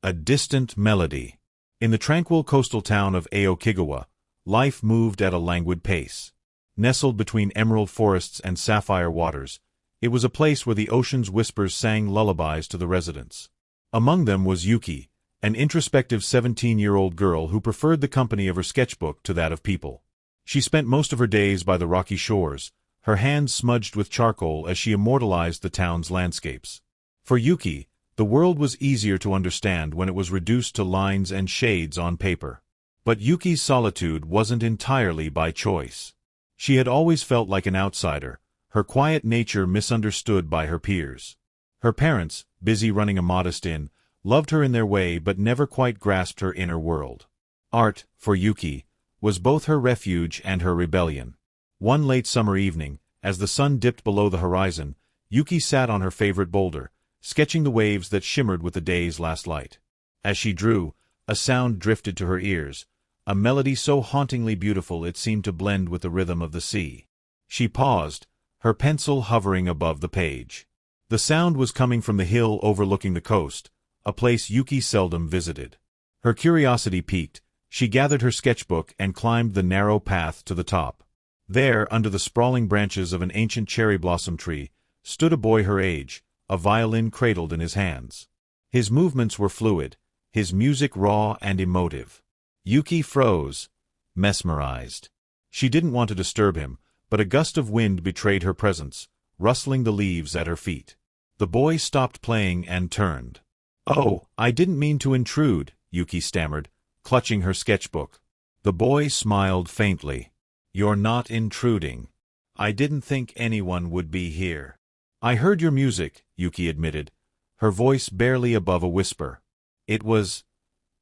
A distant melody. In the tranquil coastal town of Aokigawa, life moved at a languid pace. Nestled between emerald forests and sapphire waters, it was a place where the ocean's whispers sang lullabies to the residents. Among them was Yuki, an introspective 17-year-old girl who preferred the company of her sketchbook to that of people. She spent most of her days by the rocky shores, her hands smudged with charcoal as she immortalized the town's landscapes. For Yuki, the world was easier to understand when it was reduced to lines and shades on paper. But Yuki's solitude wasn't entirely by choice. She had always felt like an outsider, her quiet nature misunderstood by her peers. Her parents, busy running a modest inn, loved her in their way but never quite grasped her inner world. Art, for Yuki, was both her refuge and her rebellion. One late summer evening, as the sun dipped below the horizon, Yuki sat on her favorite boulder, sketching the waves that shimmered with the day's last light. As she drew, a sound drifted to her ears, a melody so hauntingly beautiful it seemed to blend with the rhythm of the sea. She paused, her pencil hovering above the page. The sound was coming from the hill overlooking the coast, a place Yuki seldom visited. Her curiosity piqued, she gathered her sketchbook and climbed the narrow path to the top. There, under the sprawling branches of an ancient cherry blossom tree, stood a boy her age, a violin cradled in his hands. His movements were fluid, his music raw and emotive. Yuki froze, mesmerized. She didn't want to disturb him, but a gust of wind betrayed her presence, rustling the leaves at her feet. The boy stopped playing and turned. "Oh, I didn't mean to intrude," Yuki stammered, clutching her sketchbook. The boy smiled faintly. "You're not intruding. I didn't think anyone would be here." "I heard your music," Yuki admitted, her voice barely above a whisper. "It was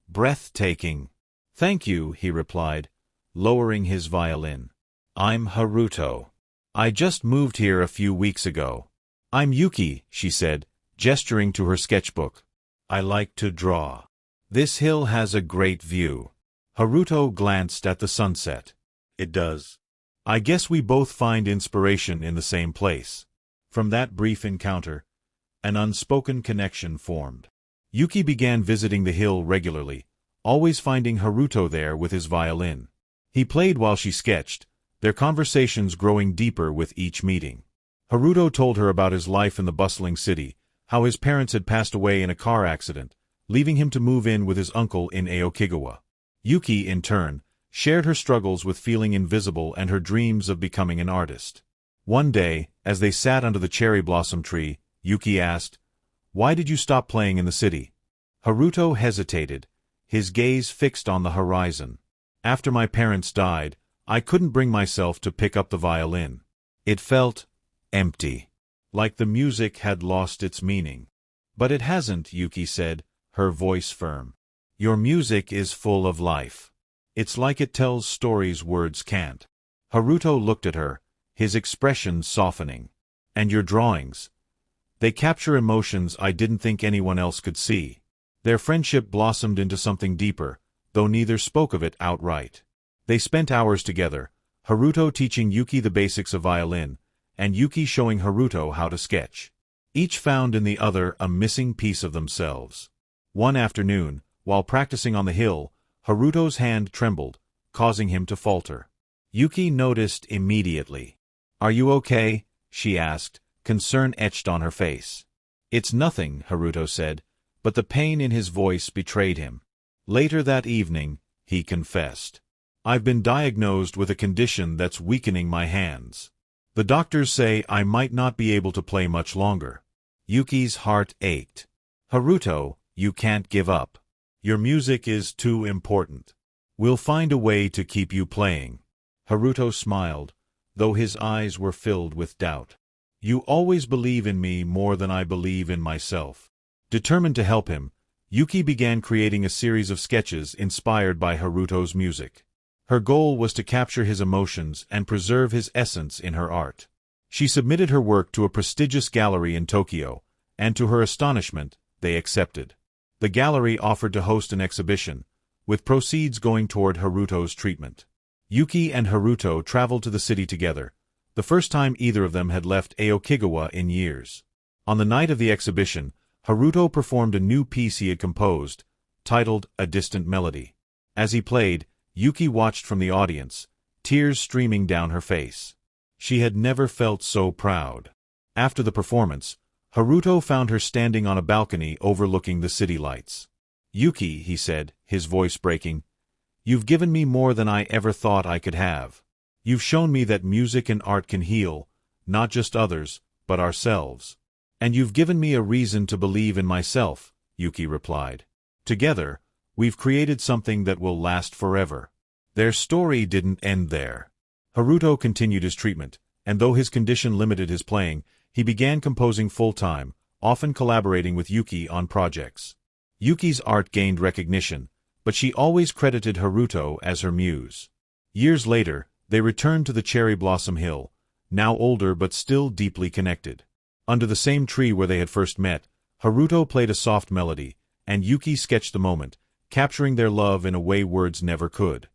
breathtaking." "Thank you," he replied, lowering his violin. "I'm Haruto. I just moved here a few weeks ago." "I'm Yuki," she said, gesturing to her sketchbook. "I like to draw. This hill has a great view." Haruto glanced at the sunset. "It does. I guess we both find inspiration in the same place." From that brief encounter, an unspoken connection formed. Yuki began visiting the hill regularly, always finding Haruto there with his violin. He played while she sketched, their conversations growing deeper with each meeting. Haruto told her about his life in the bustling city, how his parents had passed away in a car accident, leaving him to move in with his uncle in Aokigawa. Yuki, in turn, shared her struggles with feeling invisible and her dreams of becoming an artist. One day, as they sat under the cherry blossom tree, Yuki asked, "Why did you stop playing in the city?" Haruto hesitated, his gaze fixed on the horizon. "After my parents died, I couldn't bring myself to pick up the violin. It felt empty, like the music had lost its meaning." "But it hasn't," Yuki said, her voice firm. "Your music is full of life. It's like it tells stories words can't." Haruto looked at her, his expression softening. "And your drawings? They capture emotions I didn't think anyone else could see." Their friendship blossomed into something deeper, though neither spoke of it outright. They spent hours together, Haruto teaching Yuki the basics of violin, and Yuki showing Haruto how to sketch. Each found in the other a missing piece of themselves. One afternoon, while practicing on the hill, Haruto's hand trembled, causing him to falter. Yuki noticed immediately. "Are you okay?" she asked, concern etched on her face. "It's nothing," Haruto said, but the pain in his voice betrayed him. Later that evening, he confessed. "I've been diagnosed with a condition that's weakening my hands. The doctors say I might not be able to play much longer." Yuki's heart ached. "Haruto, you can't give up. Your music is too important. We'll find a way to keep you playing." Haruto smiled, though his eyes were filled with doubt. "You always believe in me more than I believe in myself." Determined to help him, Yuki began creating a series of sketches inspired by Haruto's music. Her goal was to capture his emotions and preserve his essence in her art. She submitted her work to a prestigious gallery in Tokyo, and to her astonishment, they accepted. The gallery offered to host an exhibition, with proceeds going toward Haruto's treatment. Yuki and Haruto traveled to the city together, the first time either of them had left Aokigawa in years. On the night of the exhibition, Haruto performed a new piece he had composed, titled A Distant Melody. As he played, Yuki watched from the audience, tears streaming down her face. She had never felt so proud. After the performance, Haruto found her standing on a balcony overlooking the city lights. "Yuki," he said, his voice breaking, "you've given me more than I ever thought I could have. You've shown me that music and art can heal, not just others, but ourselves. And you've given me a reason to believe in myself," Yuki replied. "Together, we've created something that will last forever." Their story didn't end there. Haruto continued his treatment, and though his condition limited his playing, he began composing full-time, often collaborating with Yuki on projects. Yuki's art gained recognition, but she always credited Haruto as her muse. Years later, they returned to the Cherry Blossom Hill, now older but still deeply connected. Under the same tree where they had first met, Haruto played a soft melody, and Yuki sketched the moment, capturing their love in a way words never could.